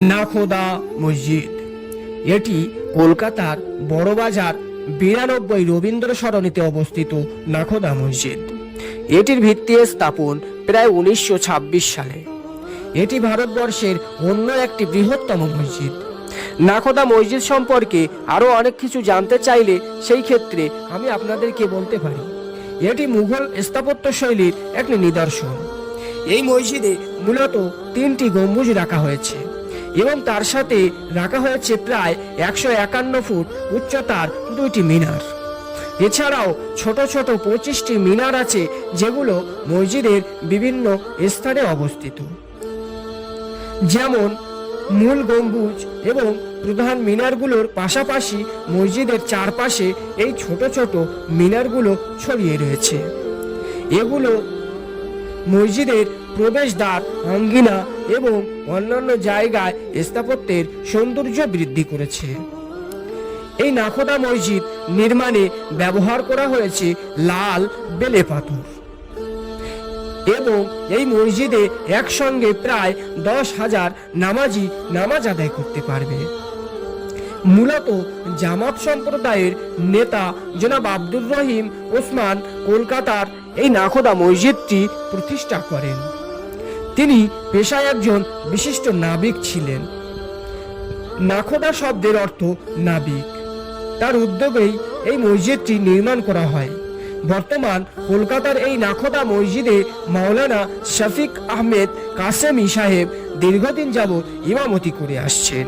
নাখোদা মসজিদ। এটি কলকাতার বড়বাজার 92 রবীন্দ্র সরণিতে অবস্থিত নাখোদা মসজিদ। এটির ভিত্তি স্থাপন প্রায় 1926 সালে। এটি ভারতবর্ষের অন্য একটি বৃহত্তম মসজিদ। নাখোদা মসজিদ সম্পর্কে আরও অনেক কিছু জানতে চাইলে সেই ক্ষেত্রে আমি আপনাদেরকে বলতে পারি, এটি মুঘল স্থাপত্য শৈলীর একটি নিদর্শন। এই মসজিদে মূলত 3টি গম্বুজ রাখা হয়েছে এবং তার সাথে রাখা হয়েছে প্রায় 151 ফুট উচ্চতার 2টি মিনার। এছাড়াও ছোট ছোট 25টি মিনার আছে, যেগুলো মসজিদের বিভিন্ন স্থানে অবস্থিত। যেমন মূল গম্বুজ এবং প্রধান মিনারগুলোর পাশাপাশি মসজিদের চারপাশে এই ছোট ছোট মিনারগুলো ছড়িয়ে রয়েছে। এগুলো মসজিদের প্রবেশদ্বার, আঙ্গিনা এবং অন্যান্য জায়গায় স্থাপত্যের সৌন্দর্য বৃদ্ধি করেছে। এই নাখোদা মসজিদ নির্মাণে ব্যবহার করা হয়েছে লাল বেলে পাথর এবং এই মসজিদে একসঙ্গে প্রায় 10,000 নামাজি নামাজ আদায় করতে পারবে। মূলত জামাত সম্প্রদায়ের নেতা জনাব আব্দুর রহিম ওসমান কলকাতার এই নাখোদা মসজিদটি প্রতিষ্ঠা করেন। তিনি পেশায় একজন বিশিষ্ট নাবিক ছিলেন। নাখোদা শব্দের অর্থ নাবিক। তার উদ্যোগেই এই মসজিদটি নির্মাণ করা হয়। বর্তমান কলকাতার এই নাখোদা মসজিদে মাওলানা শফিক আহমেদ কাসেমি সাহেব দীর্ঘদিন যাবৎ ইমামতি করে আসছেন।